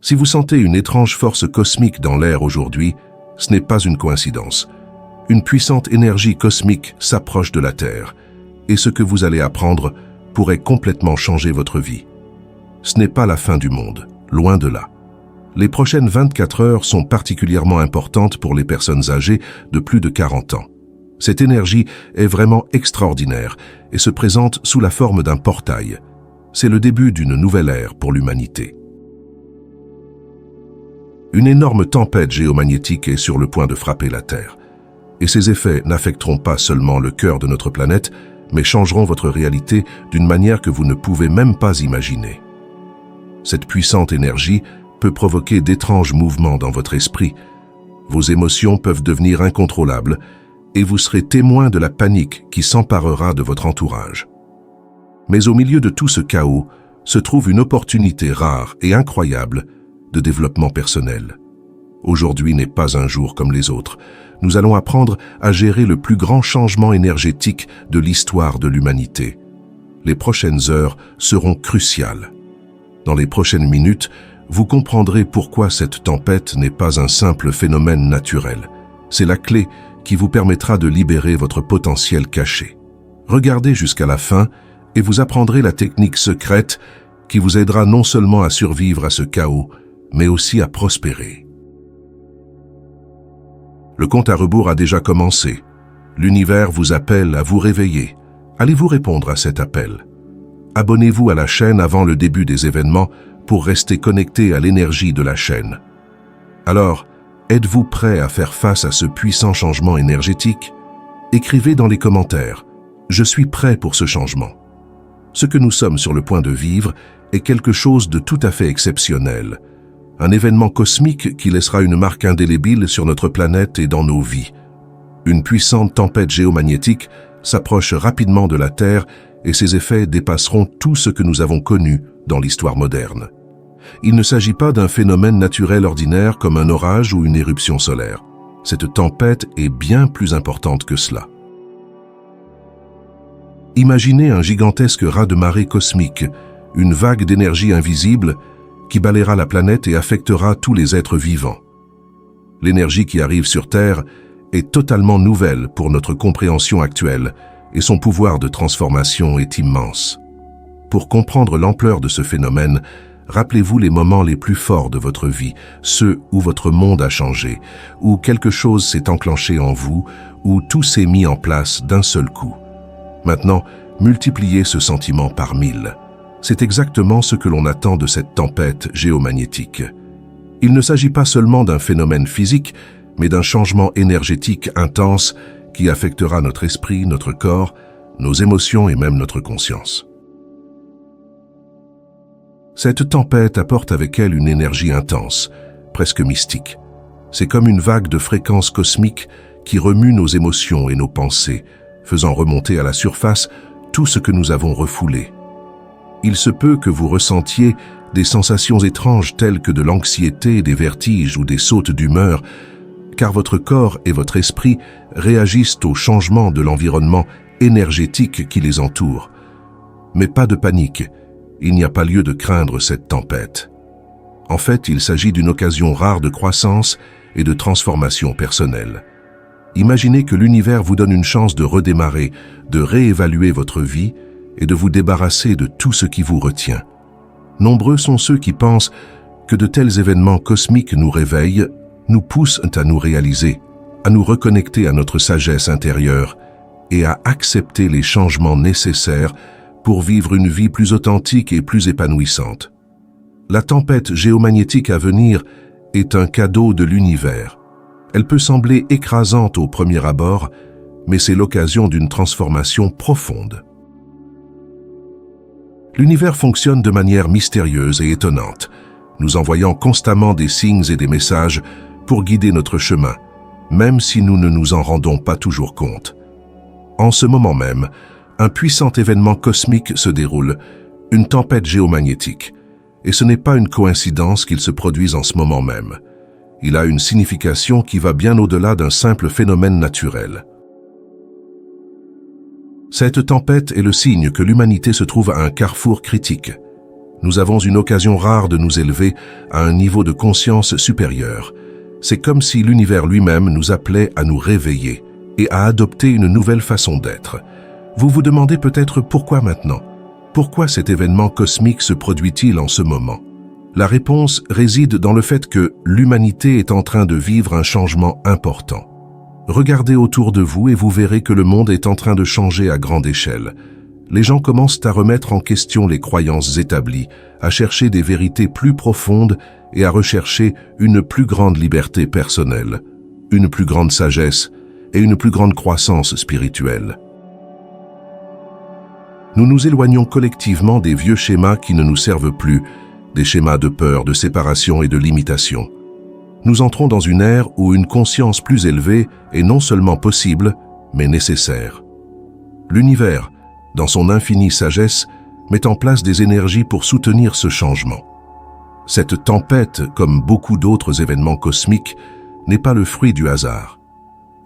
Si vous sentez une étrange force cosmique dans l'air aujourd'hui, ce n'est pas une coïncidence. Une puissante énergie cosmique s'approche de la Terre, et ce que vous allez apprendre pourrait complètement changer votre vie. Ce n'est pas la fin du monde, loin de là. Les prochaines 24 heures sont particulièrement importantes pour les personnes âgées de plus de 40 ans. Cette énergie est vraiment extraordinaire et se présente sous la forme d'un portail. C'est le début d'une nouvelle ère pour l'humanité. Une énorme tempête géomagnétique est sur le point de frapper la Terre. Et ces effets n'affecteront pas seulement le cœur de notre planète, mais changeront votre réalité d'une manière que vous ne pouvez même pas imaginer. Cette puissante énergie peut provoquer d'étranges mouvements dans votre esprit. Vos émotions peuvent devenir incontrôlables et vous serez témoin de la panique qui s'emparera de votre entourage. Mais au milieu de tout ce chaos se trouve une opportunité rare et incroyable de développement personnel. Aujourd'hui n'est pas un jour comme les autres. Nous allons apprendre à gérer le plus grand changement énergétique de l'histoire de l'humanité. Les prochaines heures seront cruciales. Dans les prochaines minutes, vous comprendrez pourquoi cette tempête n'est pas un simple phénomène naturel. C'est la clé qui vous permettra de libérer votre potentiel caché. Regardez jusqu'à la fin et vous apprendrez la technique secrète qui vous aidera non seulement à survivre à ce chaos, mais aussi à prospérer. Le compte à rebours a déjà commencé. L'univers vous appelle à vous réveiller. Allez-vous répondre à cet appel? Abonnez-vous à la chaîne avant le début des événements pour rester connecté à l'énergie de la chaîne. Alors, êtes-vous prêt à faire face à ce puissant changement énergétique? Écrivez dans les commentaires « Je suis prêt pour ce changement ». Ce que nous sommes sur le point de vivre est quelque chose de tout à fait exceptionnel. Un événement cosmique qui laissera une marque indélébile sur notre planète et dans nos vies. Une puissante tempête géomagnétique s'approche rapidement de la Terre et ses effets dépasseront tout ce que nous avons connu dans l'histoire moderne. Il ne s'agit pas d'un phénomène naturel ordinaire comme un orage ou une éruption solaire. Cette tempête est bien plus importante que cela. Imaginez un gigantesque raz-de-marée cosmique, une vague d'énergie invisible qui balayera la planète et affectera tous les êtres vivants. L'énergie qui arrive sur Terre est totalement nouvelle pour notre compréhension actuelle et son pouvoir de transformation est immense. Pour comprendre l'ampleur de ce phénomène, rappelez-vous les moments les plus forts de votre vie, ceux où votre monde a changé, où quelque chose s'est enclenché en vous, où tout s'est mis en place d'un seul coup. Maintenant, multipliez ce sentiment par 1000. C'est exactement ce que l'on attend de cette tempête géomagnétique. Il ne s'agit pas seulement d'un phénomène physique, mais d'un changement énergétique intense qui affectera notre esprit, notre corps, nos émotions et même notre conscience. Cette tempête apporte avec elle une énergie intense, presque mystique. C'est comme une vague de fréquences cosmiques qui remue nos émotions et nos pensées, faisant remonter à la surface tout ce que nous avons refoulé. Il se peut que vous ressentiez des sensations étranges telles que de l'anxiété, des vertiges ou des sautes d'humeur, car votre corps et votre esprit réagissent au changement de l'environnement énergétique qui les entoure. Mais pas de panique, il n'y a pas lieu de craindre cette tempête. En fait, il s'agit d'une occasion rare de croissance et de transformation personnelle. Imaginez que l'univers vous donne une chance de redémarrer, de réévaluer votre vie et de vous débarrasser de tout ce qui vous retient. Nombreux sont ceux qui pensent que de tels événements cosmiques nous réveillent, nous poussent à nous réaliser, à nous reconnecter à notre sagesse intérieure et à accepter les changements nécessaires pour vivre une vie plus authentique et plus épanouissante. La tempête géomagnétique à venir est un cadeau de l'univers. Elle peut sembler écrasante au premier abord, mais c'est l'occasion d'une transformation profonde. L'univers fonctionne de manière mystérieuse et étonnante, nous envoyant constamment des signes et des messages pour guider notre chemin, même si nous ne nous en rendons pas toujours compte. En ce moment même, un puissant événement cosmique se déroule, une tempête géomagnétique, et ce n'est pas une coïncidence qu'il se produise en ce moment même. Il a une signification qui va bien au-delà d'un simple phénomène naturel. Cette tempête est le signe que l'humanité se trouve à un carrefour critique. Nous avons une occasion rare de nous élever à un niveau de conscience supérieur. C'est comme si l'univers lui-même nous appelait à nous réveiller et à adopter une nouvelle façon d'être. Vous vous demandez peut-être pourquoi maintenant? Pourquoi cet événement cosmique se produit-il en ce moment? La réponse réside dans le fait que l'humanité est en train de vivre un changement important. Regardez autour de vous et vous verrez que le monde est en train de changer à grande échelle. Les gens commencent à remettre en question les croyances établies, à chercher des vérités plus profondes et à rechercher une plus grande liberté personnelle, une plus grande sagesse et une plus grande croissance spirituelle. Nous nous éloignons collectivement des vieux schémas qui ne nous servent plus, des schémas de peur, de séparation et de limitation. Nous entrons dans une ère où une conscience plus élevée est non seulement possible, mais nécessaire. L'univers, dans son infinie sagesse, met en place des énergies pour soutenir ce changement. Cette tempête, comme beaucoup d'autres événements cosmiques, n'est pas le fruit du hasard.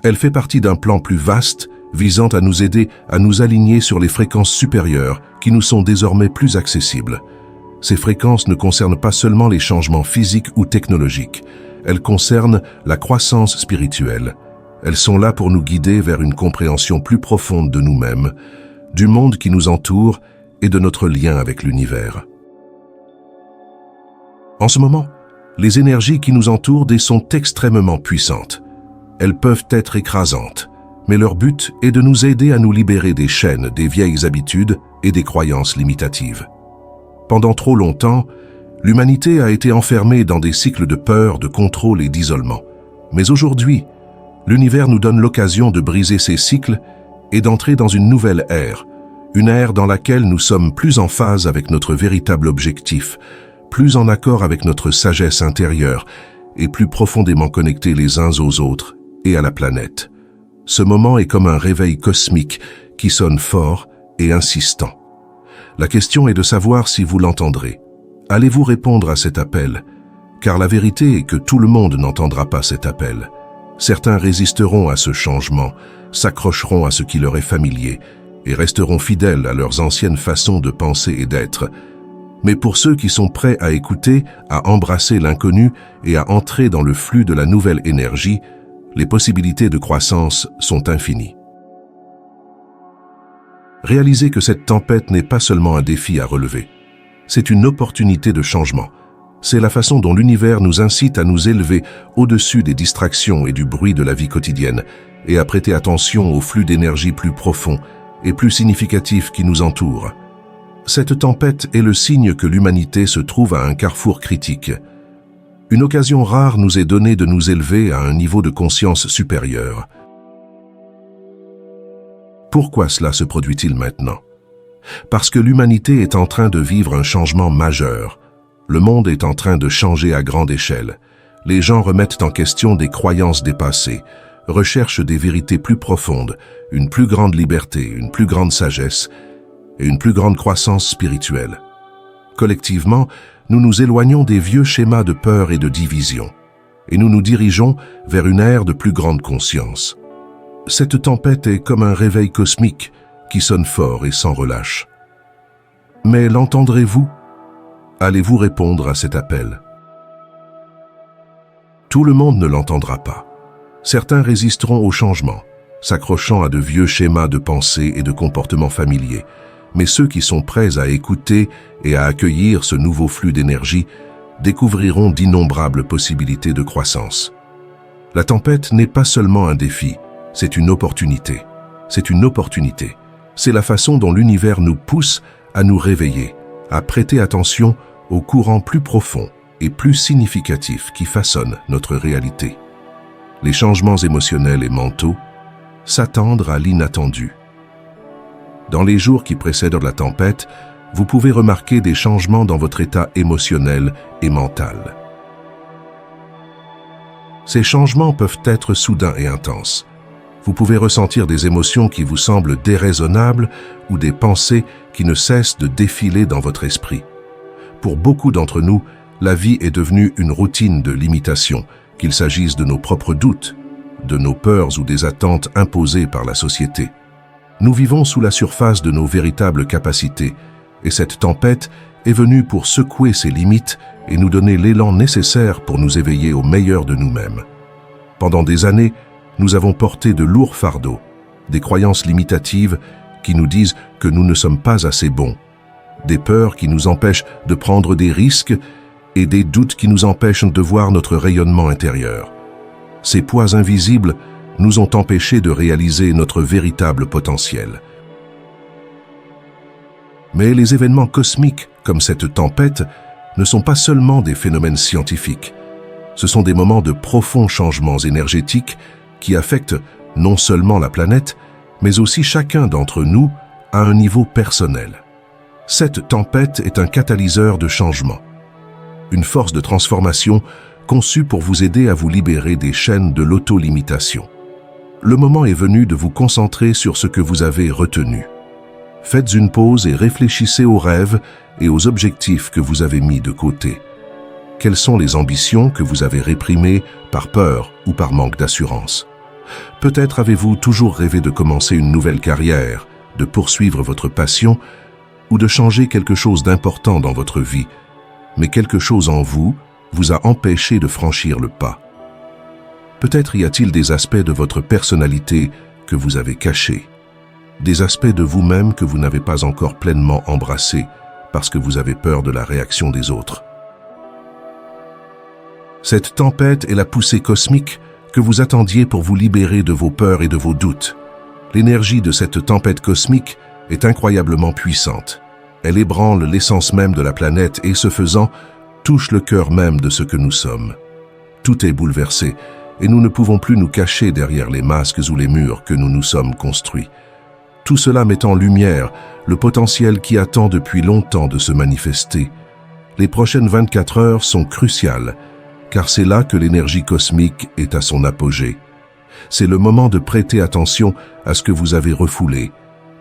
Elle fait partie d'un plan plus vaste, visant à nous aider à nous aligner sur les fréquences supérieures qui nous sont désormais plus accessibles. Ces fréquences ne concernent pas seulement les changements physiques ou technologiques, elles concernent la croissance spirituelle. Elles sont là pour nous guider vers une compréhension plus profonde de nous-mêmes, du monde qui nous entoure et de notre lien avec l'univers. En ce moment, les énergies qui nous entourent sont extrêmement puissantes. Elles peuvent être écrasantes, mais leur but est de nous aider à nous libérer des chaînes, des vieilles habitudes et des croyances limitatives. Pendant trop longtemps, l'humanité a été enfermée dans des cycles de peur, de contrôle et d'isolement. Mais aujourd'hui, l'univers nous donne l'occasion de briser ces cycles et d'entrer dans une nouvelle ère, une ère dans laquelle nous sommes plus en phase avec notre véritable objectif, plus en accord avec notre sagesse intérieure et plus profondément connectés les uns aux autres et à la planète. Ce moment est comme un réveil cosmique qui sonne fort et insistant. La question est de savoir si vous l'entendrez. Allez-vous répondre à cet appel? Car la vérité est que tout le monde n'entendra pas cet appel. Certains résisteront à ce changement, s'accrocheront à ce qui leur est familier et resteront fidèles à leurs anciennes façons de penser et d'être. Mais pour ceux qui sont prêts à écouter, à embrasser l'inconnu et à entrer dans le flux de la nouvelle énergie, les possibilités de croissance sont infinies. Réalisez que cette tempête n'est pas seulement un défi à relever. C'est une opportunité de changement. C'est la façon dont l'univers nous incite à nous élever au-dessus des distractions et du bruit de la vie quotidienne et à prêter attention au flux d'énergie plus profond et plus significatif qui nous entoure. Cette tempête est le signe que l'humanité se trouve à un carrefour critique. Une occasion rare nous est donnée de nous élever à un niveau de conscience supérieur. Pourquoi cela se produit-il maintenant? Parce que l'humanité est en train de vivre un changement majeur. Le monde est en train de changer à grande échelle. Les gens remettent en question des croyances dépassées, recherchent des vérités plus profondes, une plus grande liberté, une plus grande sagesse et une plus grande croissance spirituelle. Collectivement, nous nous éloignons des vieux schémas de peur et de division, et nous nous dirigeons vers une ère de plus grande conscience. Cette tempête est comme un réveil cosmique qui sonne fort et sans relâche. Mais l'entendrez-vous? Allez-vous répondre à cet appel? Tout le monde ne l'entendra pas. Certains résisteront au changement, s'accrochant à de vieux schémas de pensée et de comportements familiers. Mais ceux qui sont prêts à écouter et à accueillir ce nouveau flux d'énergie découvriront d'innombrables possibilités de croissance. La tempête n'est pas seulement un défi, c'est une opportunité. C'est une opportunité. C'est la façon dont l'univers nous pousse à nous réveiller, à prêter attention aux courants plus profonds et plus significatifs qui façonnent notre réalité. Les changements émotionnels et mentaux, s'attendre à l'inattendu. Dans les jours qui précèdent la tempête, vous pouvez remarquer des changements dans votre état émotionnel et mental. Ces changements peuvent être soudains et intenses. Vous pouvez ressentir des émotions qui vous semblent déraisonnables ou des pensées qui ne cessent de défiler dans votre esprit. Pour beaucoup d'entre nous, la vie est devenue une routine de limitation, qu'il s'agisse de nos propres doutes, de nos peurs ou des attentes imposées par la société. Nous vivons sous la surface de nos véritables capacités, et cette tempête est venu pour secouer ses limites et nous donner l'élan nécessaire pour nous éveiller au meilleur de nous-mêmes. Pendant des années, nous avons porté de lourds fardeaux, des croyances limitatives qui nous disent que nous ne sommes pas assez bons, des peurs qui nous empêchent de prendre des risques et des doutes qui nous empêchent de voir notre rayonnement intérieur. Ces poids invisibles nous ont empêchés de réaliser notre véritable potentiel. Mais les événements cosmiques, comme cette tempête, ne sont pas seulement des phénomènes scientifiques. Ce sont des moments de profonds changements énergétiques qui affectent non seulement la planète, mais aussi chacun d'entre nous à un niveau personnel. Cette tempête est un catalyseur de changement, une force de transformation conçue pour vous aider à vous libérer des chaînes de l'auto-limitation. Le moment est venu de vous concentrer sur ce que vous avez retenu. Faites une pause et réfléchissez aux rêves et aux objectifs que vous avez mis de côté. Quelles sont les ambitions que vous avez réprimées par peur ou par manque d'assurance? Peut-être avez-vous toujours rêvé de commencer une nouvelle carrière, de poursuivre votre passion ou de changer quelque chose d'important dans votre vie, mais quelque chose en vous vous a empêché de franchir le pas. Peut-être y a-t-il des aspects de votre personnalité que vous avez cachés, des aspects de vous-même que vous n'avez pas encore pleinement embrassés parce que vous avez peur de la réaction des autres. Cette tempête est la poussée cosmique que vous attendiez pour vous libérer de vos peurs et de vos doutes. L'énergie de cette tempête cosmique est incroyablement puissante. Elle ébranle l'essence même de la planète et, ce faisant, touche le cœur même de ce que nous sommes. Tout est bouleversé et nous ne pouvons plus nous cacher derrière les masques ou les murs que nous nous sommes construits. Tout cela met en lumière le potentiel qui attend depuis longtemps de se manifester. Les prochaines 24 heures sont cruciales, car c'est là que l'énergie cosmique est à son apogée. C'est le moment de prêter attention à ce que vous avez refoulé,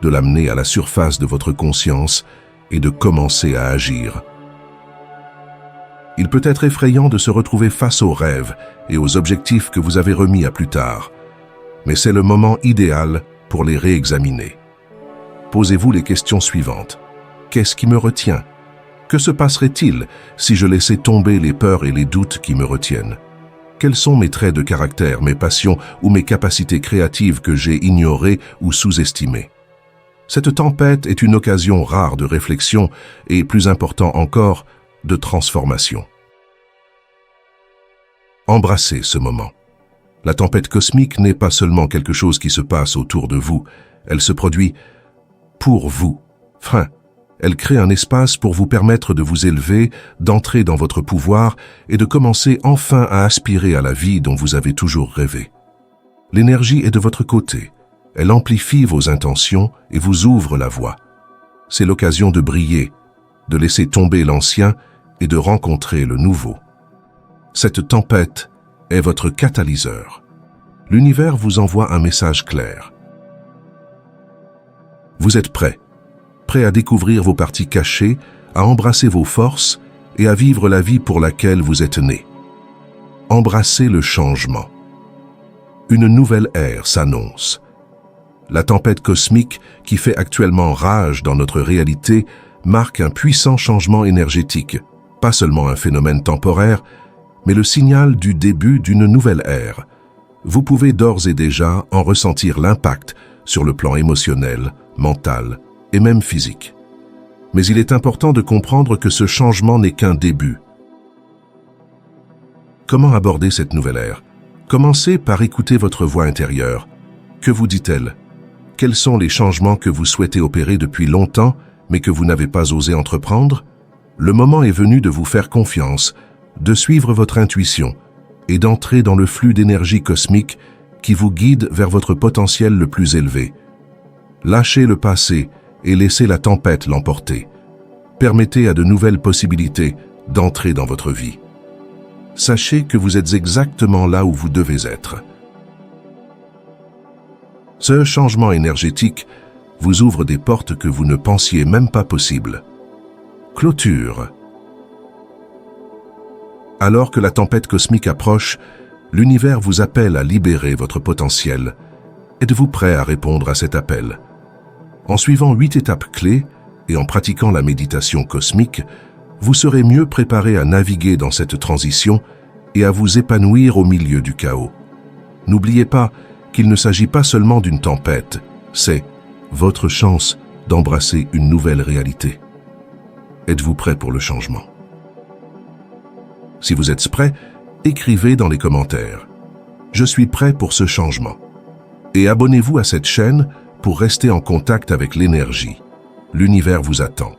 de l'amener à la surface de votre conscience et de commencer à agir. Il peut être effrayant de se retrouver face aux rêves et aux objectifs que vous avez remis à plus tard, mais c'est le moment idéal pour les réexaminer. Posez-vous les questions suivantes. Qu'est-ce qui me retient? Que se passerait-il si je laissais tomber les peurs et les doutes qui me retiennent? Quels sont mes traits de caractère, mes passions ou mes capacités créatives que j'ai ignorées ou sous-estimées? Cette tempête est une occasion rare de réflexion et, plus important encore, de transformation. Embrassez ce moment. La tempête cosmique n'est pas seulement quelque chose qui se passe autour de vous, elle se produit pour vous. Elle crée un espace pour vous permettre de vous élever, d'entrer dans votre pouvoir et de commencer enfin à aspirer à la vie dont vous avez toujours rêvé. L'énergie est de votre côté. Elle amplifie vos intentions et vous ouvre la voie. C'est l'occasion de briller, de laisser tomber l'ancien et de rencontrer le nouveau. Cette tempête est votre catalyseur. L'univers vous envoie un message clair. Vous êtes prêt à découvrir vos parties cachées, à embrasser vos forces et à vivre la vie pour laquelle vous êtes né. Embrassez le changement. Une nouvelle ère s'annonce. La tempête cosmique qui fait actuellement rage dans notre réalité marque un puissant changement énergétique, pas seulement un phénomène temporaire, mais le signal du début d'une nouvelle ère. Vous pouvez d'ores et déjà en ressentir l'impact sur le plan émotionnel, mental et même physique. Mais il est important de comprendre que ce changement n'est qu'un début. Comment aborder cette nouvelle ère? Commencez par écouter votre voix intérieure. Que vous dit-elle? Quels sont les changements que vous souhaitez opérer depuis longtemps, mais que vous n'avez pas osé entreprendre? Le moment est venu de vous faire confiance, de suivre votre intuition et d'entrer dans le flux d'énergie cosmique qui vous guide vers votre potentiel le plus élevé. Lâchez le passé et laissez la tempête l'emporter. Permettez à de nouvelles possibilités d'entrer dans votre vie. Sachez que vous êtes exactement là où vous devez être. Ce changement énergétique vous ouvre des portes que vous ne pensiez même pas possibles. Clôture. Alors que la tempête cosmique approche, l'univers vous appelle à libérer votre potentiel. Êtes-vous prêt à répondre à cet appel? En suivant 8 étapes clés, et en pratiquant la méditation cosmique, vous serez mieux préparé à naviguer dans cette transition et à vous épanouir au milieu du chaos. N'oubliez pas qu'il ne s'agit pas seulement d'une tempête, c'est votre chance d'embrasser une nouvelle réalité. Êtes-vous prêt pour le changement? Si vous êtes prêt, écrivez dans les commentaires « Je suis prêt pour ce changement » et abonnez-vous à cette chaîne pour rester en contact avec l'énergie. L'univers vous attend.